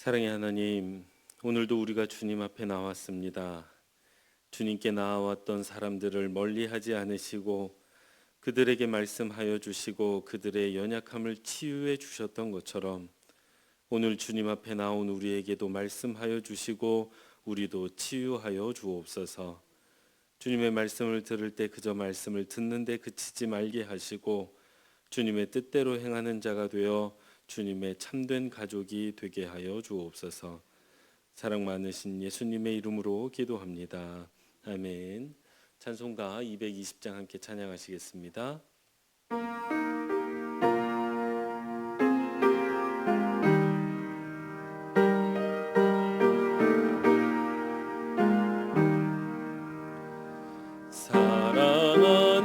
사랑의 하나님, 오늘도 우리가 주님 앞에 나왔습니다. 주님께 나아왔던 사람들을 멀리하지 않으시고 그들에게 말씀하여 주시고 그들의 연약함을 치유해 주셨던 것처럼 오늘 주님 앞에 나온 우리에게도 말씀하여 주시고 우리도 치유하여 주옵소서. 주님의 말씀을 들을 때 그저 말씀을 듣는데 그치지 말게 하시고 주님의 뜻대로 행하는 자가 되어 주님의 참된 가족이 되게 하여 주옵소서. 사랑 많으신 예수님의 이름으로 기도합니다. 아멘. 찬송가 220장 함께 찬양하시겠습니다.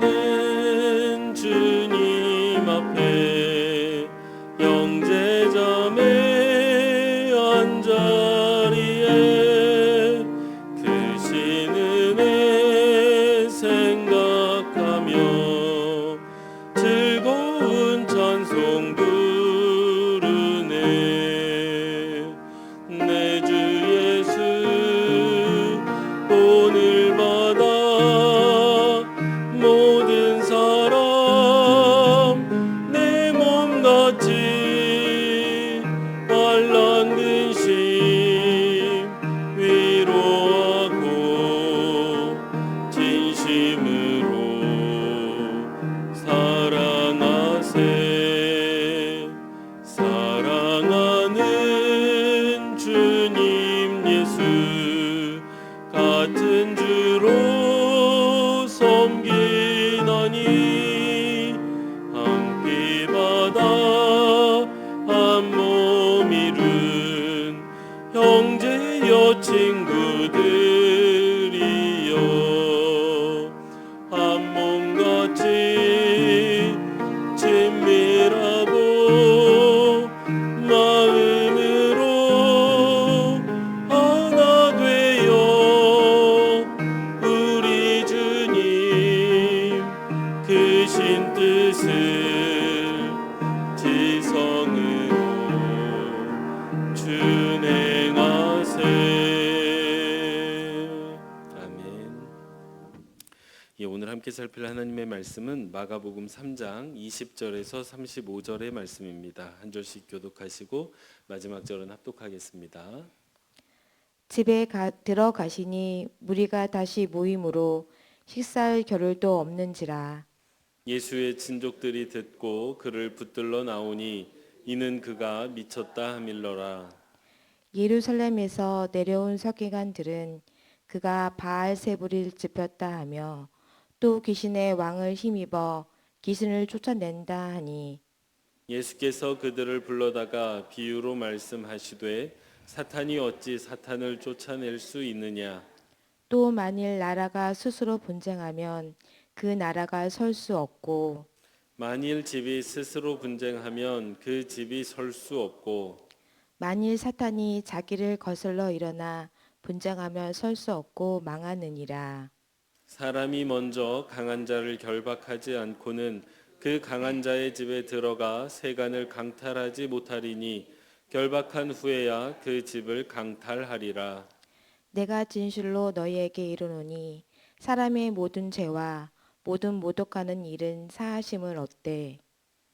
사랑하는 주님 앞에 영제점에 언저리에 그 신음에 생각하며 즐거운 찬송 부르네. 내 주 예수 오늘마다 모든 사람 내 몸같이 알란 근심 위로하고 진심으로 사랑하세. 사랑하는 주님 예수 같은 주로 섬기나니 함께 받아 한 몸 이룬 형제여 친구들이여 한 몸같이 친밀하고 마음으로 하나 되어 우리 주님 크신 뜻을 지성으로 준행하세. 아멘. 오늘 함께 살필 하나님의 말씀은 마가복음 3장 20절에서 35절의 말씀입니다. 한 절씩 교독하시고 마지막 절은 합독하겠습니다. 집에 들어가시니 무리가 다시 모임으로 식사할 겨를도 없는지라. 예수의 친족들이 듣고 그를 붙들러 나오니 이는 그가 미쳤다 하밀러라. 예루살렘에서 내려온 서기관들은 그가 바알세불을 짚었다 하며 또 귀신의 왕을 힘입어 귀신을 쫓아낸다 하니 예수께서 그들을 불러다가 비유로 말씀하시되 사탄이 어찌 사탄을 쫓아낼 수 있느냐. 또 만일 나라가 스스로 분쟁하면 그 나라가 설 수 없고 만일 집이 스스로 분쟁하면 그 집이 설 수 없고 만일 사탄이 자기를 거슬러 일어나 분쟁하면 설 수 없고 망하느니라. 사람이 먼저 강한 자를 결박하지 않고는 그 강한 자의 집에 들어가 세간을 강탈하지 못하리니 결박한 후에야 그 집을 강탈하리라. 내가 진실로 너희에게 이르노니 사람의 모든 죄와 모든 모독하는 일은 사하심을 얻되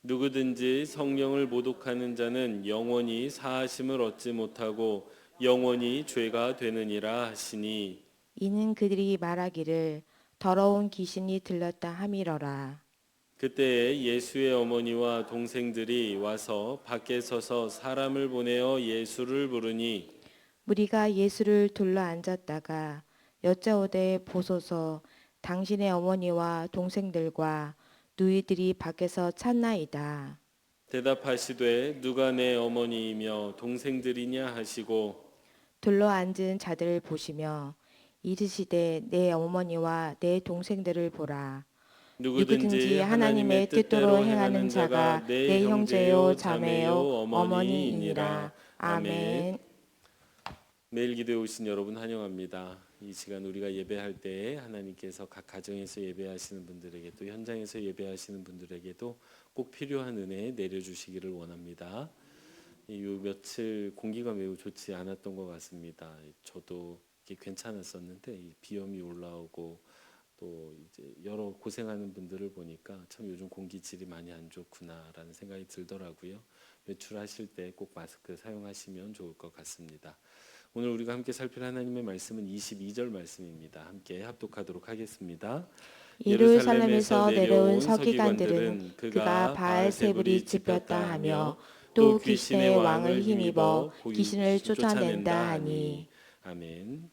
누구든지 성령을 모독하는 자는 영원히 사하심을 얻지 못하고 영원히 죄가 되느니라 하시니 이는 그들이 말하기를 더러운 귀신이 들렸다 함이러라. 그때에 예수의 어머니와 동생들이 와서 밖에 서서 사람을 보내어 예수를 부르니 무리가 예수를 둘러 앉았다가 여짜오되 보소서 당신의 어머니와 동생들과 누이들이 밖에서 찾나이다. 대답하시되 누가 내 어머니이며 동생들이냐 하시고 둘러 앉은 자들을 보시며 이르시되 내 어머니와 내 동생들을 보라. 누구든지 누구든지 하나님의 뜻대로 행하는 자가 내 형제요 자매요 어머니이니라. 아멘. 매일 기도에 오신 여러분 환영합니다. 이 시간 우리가 예배할 때에 하나님께서 각 가정에서 예배하시는 분들에게도 현장에서 예배하시는 분들에게도 꼭 필요한 은혜 내려주시기를 원합니다. 요 며칠 공기가 매우 좋지 않았던 것 같습니다. 저도 이게 괜찮았었는데 이 비염이 올라오고 또 이제 여러 고생하는 분들을 보니까 참 요즘 공기 질이 많이 안 좋구나라는 생각이 들더라고요. 외출하실 때 꼭 마스크 사용하시면 좋을 것 같습니다. 오늘 우리가 함께 살필 하나님의 말씀은 22절 말씀입니다. 함께 합독하도록 하겠습니다. 예루살렘에서 내려온 서기관들은 그가 바알세불이 집혔다 하며 또 귀신의 왕을 힘입어 귀신을 쫓아낸다 하니. 아멘.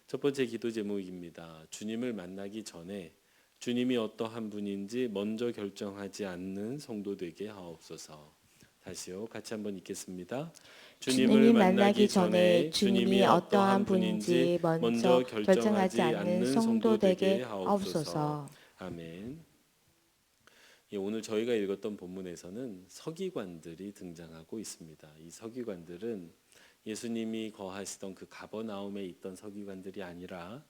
첫 번째 기도 제목입니다. 주님을 만나기 전에 주님이 어떠한 분인지 먼저 결정하지 않는 성도 되게 하옵소서. 다시요. 같이 한번 읽겠습니다. 주님이 만나기 전에 주님이 어떠한 분인지 먼저 결정하지 않는 성도 되게 하옵소서. 아멘. 예, 오늘 저희가 읽었던 본문에서는 서기관들이 등장하고 있습니다. 이 서기관들은 예수님이 거하시던 그 가버나움에 있던 서기관들이 아니라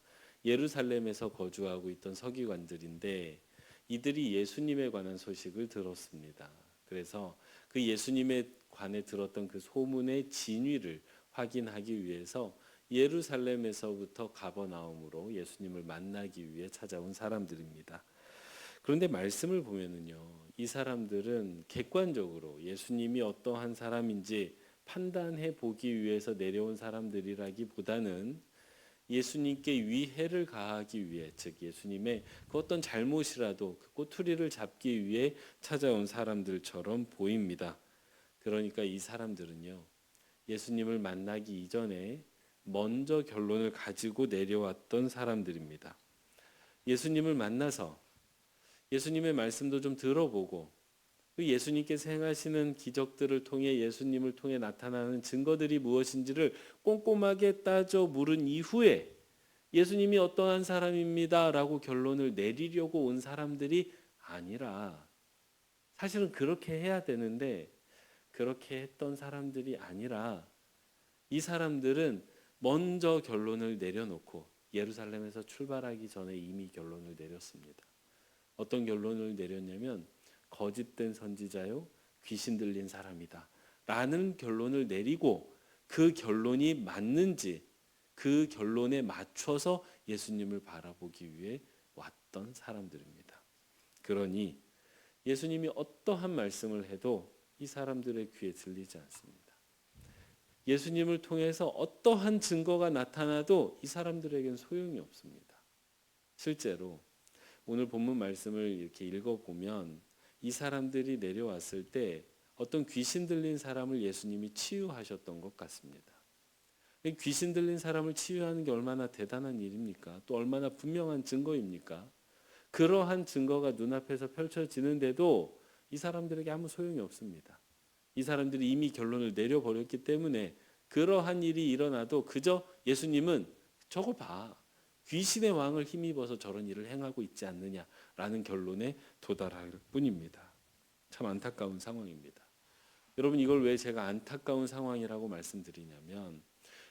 예루살렘에서 거주하고 있던 서기관들인데 이들이 예수님에 관한 소식을 들었습니다. 그래서 그 예수님에 관해 들었던 그 소문의 진위를 확인하기 위해서 예루살렘에서부터 가버나움으로 예수님을 만나기 위해 찾아온 사람들입니다. 그런데 말씀을 보면은요, 이 사람들은 객관적으로 예수님이 어떠한 사람인지 판단해 보기 위해서 내려온 사람들이라기보다는 예수님께 위해를 가하기 위해, 즉 예수님의 그 어떤 잘못이라도 그 꼬투리를 잡기 위해 찾아온 사람들처럼 보입니다. 그러니까 이 사람들은요, 예수님을 만나기 이전에 먼저 결론을 가지고 내려왔던 사람들입니다. 예수님을 만나서 예수님의 말씀도 좀 들어보고 그 예수님께서 행하시는 기적들을 통해 예수님을 통해 나타나는 증거들이 무엇인지를 꼼꼼하게 따져 물은 이후에 예수님이 어떠한 사람입니다라고 결론을 내리려고 온 사람들이 아니라, 사실은 그렇게 해야 되는데 그렇게 했던 사람들이 아니라 이 사람들은 먼저 결론을 내려놓고 예루살렘에서 출발하기 전에 이미 결론을 내렸습니다. 어떤 결론을 내렸냐면 거짓된 선지자요, 귀신 들린 사람이다 라는 결론을 내리고 그 결론이 맞는지 그 결론에 맞춰서 예수님을 바라보기 위해 왔던 사람들입니다. 그러니 예수님이 어떠한 말씀을 해도 이 사람들의 귀에 들리지 않습니다. 예수님을 통해서 어떠한 증거가 나타나도 이 사람들에겐 소용이 없습니다. 실제로 오늘 본문 말씀을 이렇게 읽어보면 이 사람들이 내려왔을 때 어떤 귀신 들린 사람을 예수님이 치유하셨던 것 같습니다. 귀신 들린 사람을 치유하는 게 얼마나 대단한 일입니까? 또 얼마나 분명한 증거입니까? 그러한 증거가 눈앞에서 펼쳐지는데도 이 사람들에게 아무 소용이 없습니다. 이 사람들이 이미 결론을 내려버렸기 때문에 그러한 일이 일어나도 그저 예수님은 저거 봐, 귀신의 왕을 힘입어서 저런 일을 행하고 있지 않느냐라는 결론에 도달할 뿐입니다. 참 안타까운 상황입니다. 여러분, 이걸 왜 제가 안타까운 상황이라고 말씀드리냐면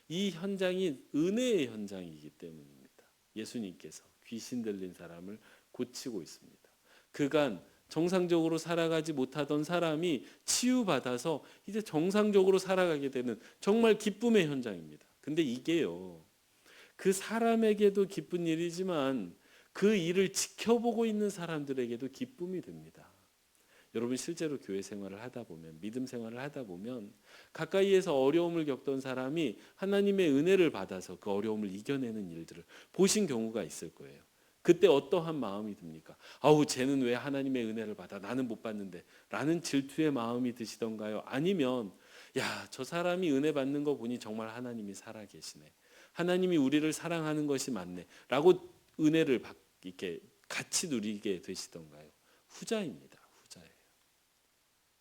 이 현장이 은혜의 현장이기 때문입니다. 예수님께서 귀신 들린 사람을 고치고 있습니다. 그간 정상적으로 살아가지 못하던 사람이 치유받아서 이제 정상적으로 살아가게 되는 정말 기쁨의 현장입니다. 근데 이게요, 그 사람에게도 기쁜 일이지만 그 일을 지켜보고 있는 사람들에게도 기쁨이 됩니다. 여러분, 실제로 교회 생활을 하다 보면, 믿음 생활을 하다 보면 가까이에서 어려움을 겪던 사람이 하나님의 은혜를 받아서 그 어려움을 이겨내는 일들을 보신 경우가 있을 거예요. 그때 어떠한 마음이 듭니까? 아우, 쟤는 왜 하나님의 은혜를 받아? 나는 못 받는데 라는 질투의 마음이 드시던가요? 아니면 야, 저 사람이 은혜 받는 거 보니 정말 하나님이 살아계시네, 하나님이 우리를 사랑하는 것이 맞네 라고 은혜를 이렇게 같이 누리게 되시던가요? 후자입니다. 후자예요.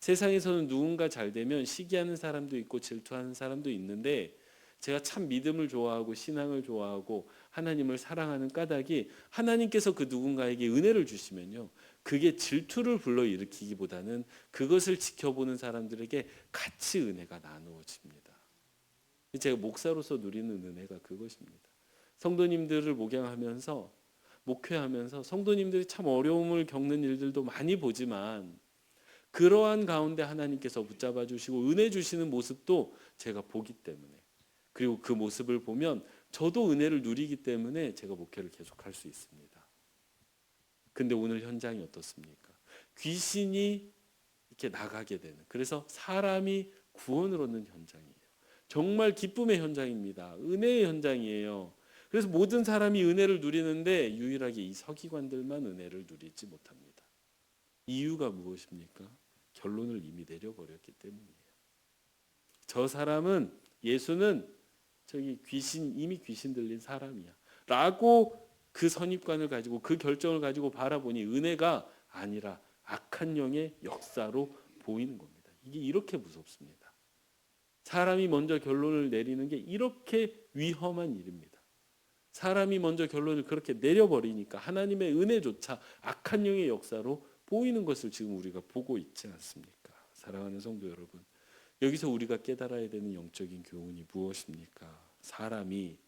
세상에서는 누군가 잘 되면 시기하는 사람도 있고 질투하는 사람도 있는데, 제가 참 믿음을 좋아하고 신앙을 좋아하고 하나님을 사랑하는 까닭이 하나님께서 그 누군가에게 은혜를 주시면요, 그게 질투를 불러일으키기보다는 그것을 지켜보는 사람들에게 같이 은혜가 나누어집니다. 제가 목사로서 누리는 은혜가 그것입니다. 성도님들을 목양하면서 목회하면서 성도님들이 참 어려움을 겪는 일들도 많이 보지만 그러한 가운데 하나님께서 붙잡아 주시고 은혜 주시는 모습도 제가 보기 때문에, 그리고 그 모습을 보면 저도 은혜를 누리기 때문에 제가 목회를 계속할 수 있습니다. 근데 오늘 현장이 어떻습니까? 귀신이 이렇게 나가게 되는, 그래서 사람이 구원을 얻는 현장이에요. 정말 기쁨의 현장입니다. 은혜의 현장이에요. 그래서 모든 사람이 은혜를 누리는데 유일하게 이 서기관들만 은혜를 누리지 못합니다. 이유가 무엇입니까? 결론을 이미 내려버렸기 때문이에요. 저 사람은, 예수는 저기 이미 귀신 들린 사람이야 라고 그 선입관을 가지고 그 결정을 가지고 바라보니 은혜가 아니라 악한 영의 역사로 보이는 겁니다. 이게 이렇게 무섭습니다. 사람이 먼저 결론을 내리는 게 이렇게 위험한 일입니다. 사람이 먼저 결론을 그렇게 내려버리니까 하나님의 은혜조차 악한 영의 역사로 보이는 것을 지금 우리가 보고 있지 않습니까? 사랑하는 성도 여러분, 여기서 우리가 깨달아야 되는 영적인 교훈이 무엇입니까? 사람이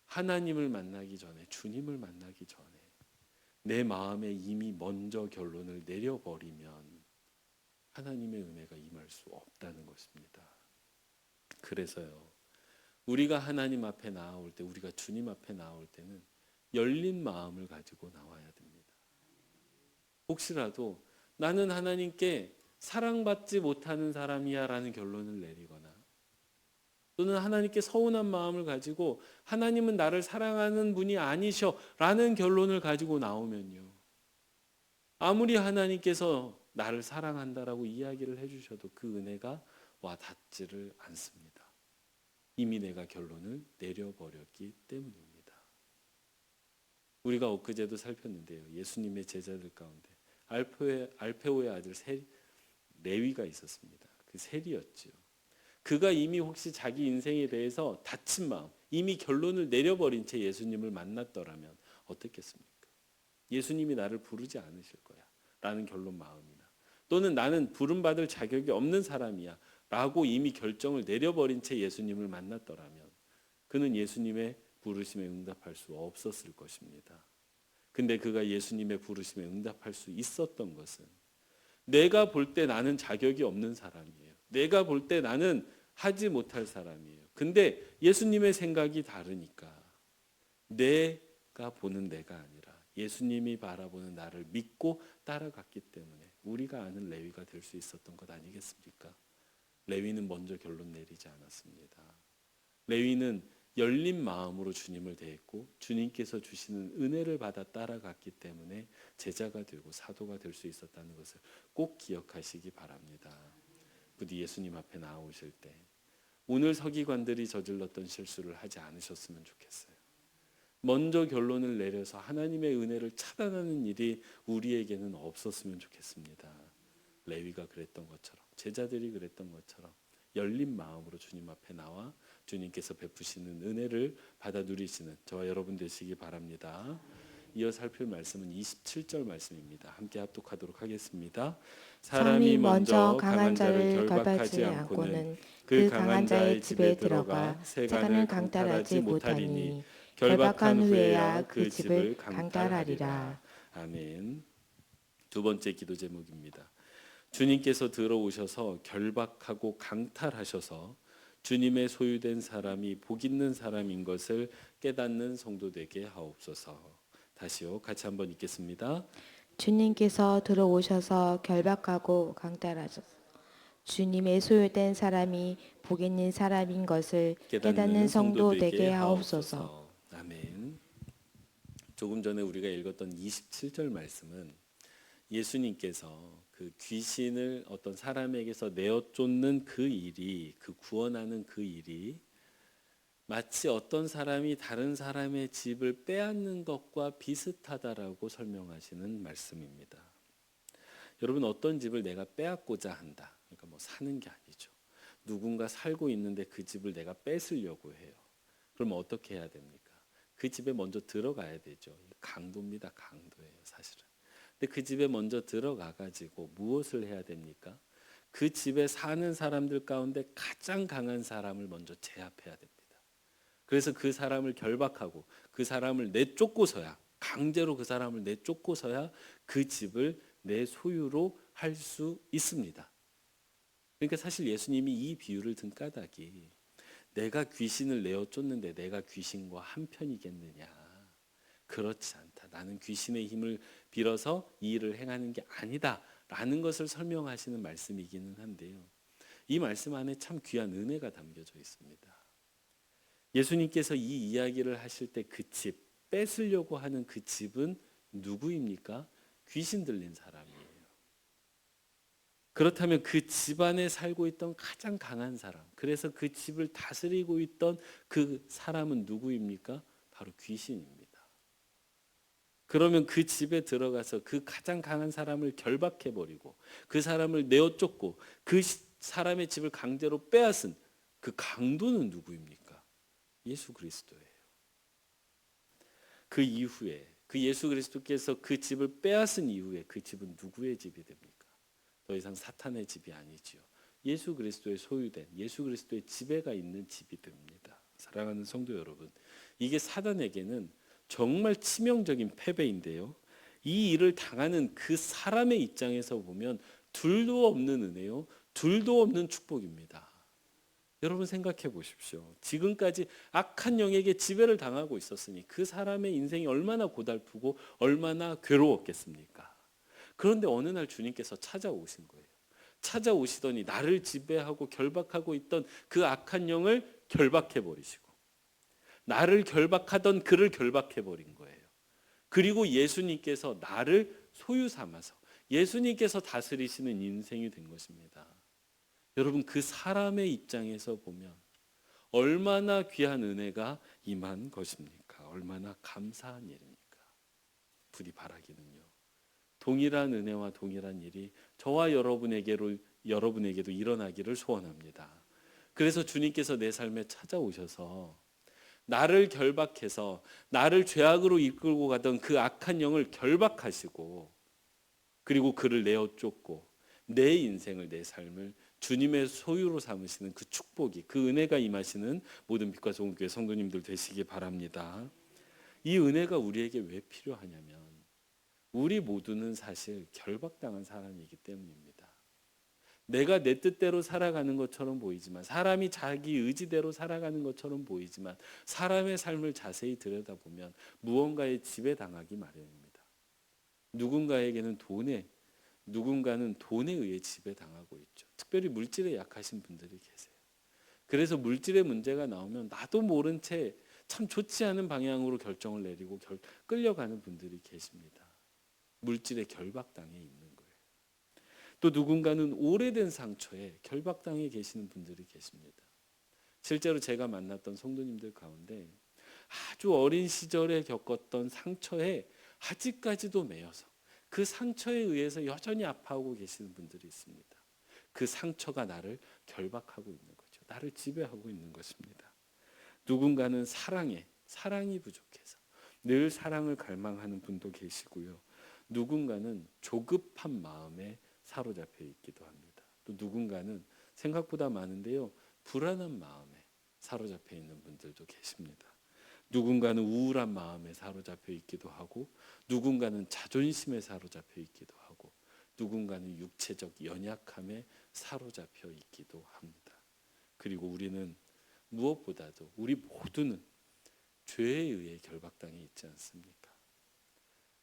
하나님을 만나기 전에, 주님을 만나기 전에 내 마음에 이미 먼저 결론을 내려버리면 하나님의 은혜가 임할 수 없다는 것입니다. 그래서요, 우리가 하나님 앞에 나아올 때, 우리가 주님 앞에 나아올 때는 열린 마음을 가지고 나와야 됩니다. 혹시라도 나는 하나님께 사랑받지 못하는 사람이야 라는 결론을 내리거나, 또는 하나님께 서운한 마음을 가지고 하나님은 나를 사랑하는 분이 아니셔 라는 결론을 가지고 나오면요, 아무리 하나님께서 나를 사랑한다라고 이야기를 해주셔도 그 은혜가 와 닿지를 않습니다. 이미 내가 결론을 내려버렸기 때문입니다. 우리가 엊그제도 살폈는데요, 예수님의 제자들 가운데 알페오의 아들 레위가 있었습니다. 그 세리였지요. 그가 이미 혹시 자기 인생에 대해서 닫힌 마음, 이미 결론을 내려버린 채 예수님을 만났더라면 어떻겠습니까? 예수님이 나를 부르지 않으실 거야 라는 결론 마음이나, 또는 나는 부름받을 자격이 없는 사람이야 라고 이미 결정을 내려버린 채 예수님을 만났더라면 그는 예수님의 부르심에 응답할 수 없었을 것입니다. 근데 그가 예수님의 부르심에 응답할 수 있었던 것은, 내가 볼 때 나는 자격이 없는 사람이에요. 내가 볼 때 나는 하지 못할 사람이에요. 근데 예수님의 생각이 다르니까 내가 보는 내가 아니라 예수님이 바라보는 나를 믿고 따라갔기 때문에 우리가 아는 레위가 될 수 있었던 것 아니겠습니까? 레위는 먼저 결론 내리지 않았습니다. 레위는 열린 마음으로 주님을 대했고 주님께서 주시는 은혜를 받아 따라갔기 때문에 제자가 되고 사도가 될 수 있었다는 것을 꼭 기억하시기 바랍니다. 부디 예수님 앞에 나오실 때 오늘 서기관들이 저질렀던 실수를 하지 않으셨으면 좋겠어요. 먼저 결론을 내려서 하나님의 은혜를 차단하는 일이 우리에게는 없었으면 좋겠습니다. 레위가 그랬던 것처럼, 제자들이 그랬던 것처럼 열린 마음으로 주님 앞에 나와 주님께서 베푸시는 은혜를 받아 누리시는 저와 여러분 되시기 바랍니다. 이어 살필 말씀은 27절 말씀입니다. 함께 합독하도록 하겠습니다. 사람이 먼저 강한 자를 결박하지 않고는 그 강한 자의 집에 들어가 세간을 강탈하지 못하리니 결박한 후에야 그 집을 강탈하리라. 아멘. 두 번째 기도 제목입니다. 주님께서 들어오셔서 결박하고 강탈하셔서 주님의 소유된 사람이 복 있는 사람인 것을 깨닫는 성도 되게 하옵소서. 다시요, 같이 한번 읽겠습니다. 주님께서 들어오셔서 결박하고 강탈하셔서 주님의 소유된 사람이 복 있는 사람인 것을 깨닫는 성도 되게 하옵소서. 아멘. 조금 전에 우리가 읽었던 27절 말씀은 예수님께서 그 귀신을 어떤 사람에게서 내어 쫓는 그 일이, 그 구원하는 그 일이 마치 어떤 사람이 다른 사람의 집을 빼앗는 것과 비슷하다라고 설명하시는 말씀입니다. 여러분, 어떤 집을 내가 빼앗고자 한다, 그러니까 뭐 사는 게 아니죠. 누군가 살고 있는데 그 집을 내가 뺏으려고 해요. 그러면 어떻게 해야 됩니까? 그 집에 먼저 들어가야 되죠. 강도입니다. 강도예요, 사실은. 근데 그 집에 먼저 들어가 가지고 무엇을 해야 됩니까? 그 집에 사는 사람들 가운데 가장 강한 사람을 먼저 제압해야 됩니다. 그래서 그 사람을 결박하고 그 사람을 내쫓고서야, 강제로 그 사람을 내쫓고서야 그 집을 내 소유로 할 수 있습니다. 그러니까 사실 예수님이 이 비유를 든 까닭이 내가 귀신을 내어 쫓는데 내가 귀신과 한편이겠느냐. 그렇지 않다. 나는 귀신의 힘을 빌어서 이 일을 행하는 게 아니다. 라는 것을 설명하시는 말씀이기는 한데요. 이 말씀 안에 참 귀한 은혜가 담겨져 있습니다. 예수님께서 이 이야기를 하실 때 그 집, 뺏으려고 하는 그 집은 누구입니까? 귀신 들린 사람이에요. 그렇다면 그 집안에 살고 있던 가장 강한 사람, 그래서 그 집을 다스리고 있던 그 사람은 누구입니까? 바로 귀신입니다. 그러면 그 집에 들어가서 그 가장 강한 사람을 결박해버리고 그 사람을 내어쫓고 그 사람의 집을 강제로 빼앗은 그 강도는 누구입니까? 예수 그리스도예요. 그 이후에 그 예수 그리스도께서 그 집을 빼앗은 이후에 그 집은 누구의 집이 됩니까? 더 이상 사탄의 집이 아니지요. 예수 그리스도의 소유된 예수 그리스도의 지배가 있는 집이 됩니다. 사랑하는 성도 여러분, 이게 사단에게는 정말 치명적인 패배인데요. 이 일을 당하는 그 사람의 입장에서 보면 둘도 없는 은혜요, 둘도 없는 축복입니다. 여러분 생각해 보십시오. 지금까지 악한 영에게 지배를 당하고 있었으니 그 사람의 인생이 얼마나 고달프고 얼마나 괴로웠겠습니까? 그런데 어느 날 주님께서 찾아오신 거예요. 찾아오시더니 나를 지배하고 결박하고 있던 그 악한 영을 결박해 버리시고 나를 결박하던 그를 결박해 버린 거예요. 그리고 예수님께서 나를 소유 삼아서 예수님께서 다스리시는 인생이 된 것입니다. 여러분 그 사람의 입장에서 보면 얼마나 귀한 은혜가 임한 것입니까? 얼마나 감사한 일입니까? 부디 바라기는요. 동일한 은혜와 동일한 일이 저와 여러분에게도 일어나기를 소원합니다. 그래서 주님께서 내 삶에 찾아오셔서 나를 결박해서 나를 죄악으로 이끌고 가던 그 악한 영을 결박하시고 그리고 그를 내어 쫓고 내 인생을 내 삶을 주님의 소유로 삼으시는 그 축복이 그 은혜가 임하시는 모든 빛과 소금 교회 성도님들 되시기 바랍니다. 이 은혜가 우리에게 왜 필요하냐면 우리 모두는 사실 결박당한 사람이기 때문입니다. 내가 내 뜻대로 살아가는 것처럼 보이지만 사람이 자기 의지대로 살아가는 것처럼 보이지만 사람의 삶을 자세히 들여다보면 무언가에 지배당하기 마련입니다. 누군가는 돈에 의해 지배당하고 있죠. 특별히 물질에 약하신 분들이 계세요. 그래서 물질의 문제가 나오면 나도 모른 채 참 좋지 않은 방향으로 결정을 내리고 끌려가는 분들이 계십니다. 물질의 결박당해 있는 거예요. 또 누군가는 오래된 상처에 결박당해 계시는 분들이 계십니다. 실제로 제가 만났던 성도님들 가운데 아주 어린 시절에 겪었던 상처에 아직까지도 매여서 그 상처에 의해서 여전히 아파하고 계시는 분들이 있습니다. 그 상처가 나를 결박하고 있는 거죠. 나를 지배하고 있는 것입니다. 누군가는 사랑이 부족해서 늘 사랑을 갈망하는 분도 계시고요. 누군가는 조급한 마음에 사로잡혀 있기도 합니다. 또 누군가는 생각보다 많은데요. 불안한 마음에 사로잡혀 있는 분들도 계십니다. 누군가는 우울한 마음에 사로잡혀 있기도 하고 누군가는 자존심에 사로잡혀 있기도 하고 누군가는 육체적 연약함에 사로잡혀 있기도 합니다. 그리고 우리는 무엇보다도 우리 모두는 죄에 의해 결박당해 있지 않습니까?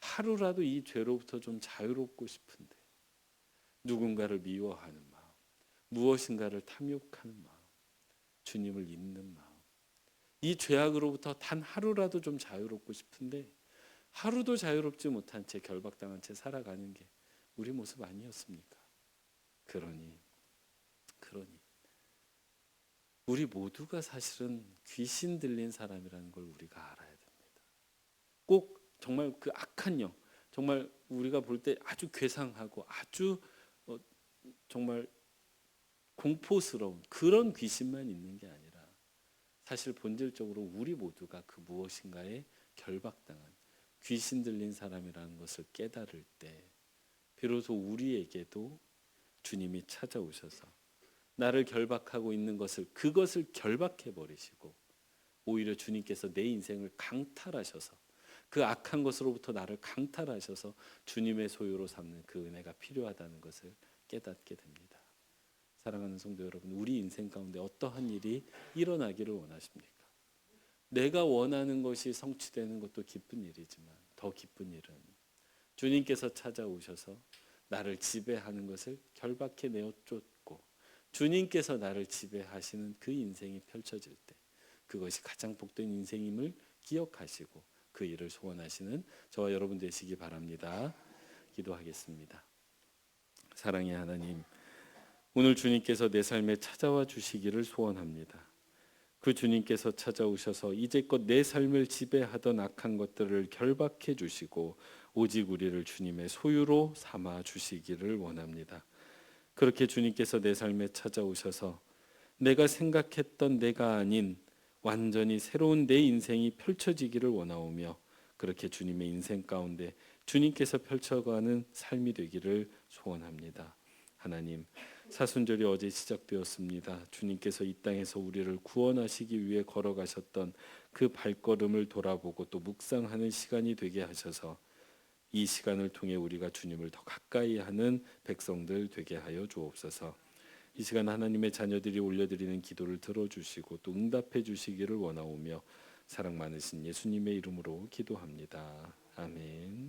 하루라도 이 죄로부터 좀 자유롭고 싶은데 누군가를 미워하는 마음, 무엇인가를 탐욕하는 마음, 주님을 잊는 마음, 이 죄악으로부터 단 하루라도 좀 자유롭고 싶은데 하루도 자유롭지 못한 채 결박당한 채 살아가는 게 우리 모습 아니었습니까? 그러니 우리 모두가 사실은 귀신 들린 사람이라는 걸 우리가 알아야 됩니다. 꼭 정말 그 악한 영, 정말 우리가 볼 때 아주 괴상하고 아주 정말 공포스러운 그런 귀신만 있는 게 아니라 사실 본질적으로 우리 모두가 그 무엇인가에 결박당한 귀신 들린 사람이라는 것을 깨달을 때 비로소 우리에게도 주님이 찾아오셔서 나를 결박하고 있는 그것을 결박해 버리시고 오히려 주님께서 내 인생을 강탈하셔서 그 악한 것으로부터 나를 강탈하셔서 주님의 소유로 삼는 그 은혜가 필요하다는 것을 깨닫게 됩니다. 사랑하는 성도 여러분, 우리 인생 가운데 어떠한 일이 일어나기를 원하십니까? 내가 원하는 것이 성취되는 것도 기쁜 일이지만 더 기쁜 일은 주님께서 찾아오셔서 나를 지배하는 것을 결박해 내어 쫓고 주님께서 나를 지배하시는 그 인생이 펼쳐질 때 그것이 가장 복된 인생임을 기억하시고 그 일을 소원하시는 저와 여러분 되시기 바랍니다. 기도하겠습니다. 사랑의 하나님, 오늘 주님께서 내 삶에 찾아와 주시기를 소원합니다. 그 주님께서 찾아오셔서 이제껏 내 삶을 지배하던 악한 것들을 결박해 주시고 오직 우리를 주님의 소유로 삼아 주시기를 원합니다. 그렇게 주님께서 내 삶에 찾아오셔서 내가 생각했던 내가 아닌 완전히 새로운 내 인생이 펼쳐지기를 원하오며 그렇게 주님의 인생 가운데 주님께서 펼쳐가는 삶이 되기를 소원합니다. 하나님, 사순절이 어제 시작되었습니다. 주님께서 이 땅에서 우리를 구원하시기 위해 걸어가셨던 그 발걸음을 돌아보고 또 묵상하는 시간이 되게 하셔서 이 시간을 통해 우리가 주님을 더 가까이 하는 백성들 되게 하여 주옵소서. 이 시간 하나님의 자녀들이 올려드리는 기도를 들어주시고 또 응답해 주시기를 원하오며 사랑 많으신 예수님의 이름으로 기도합니다. 아멘.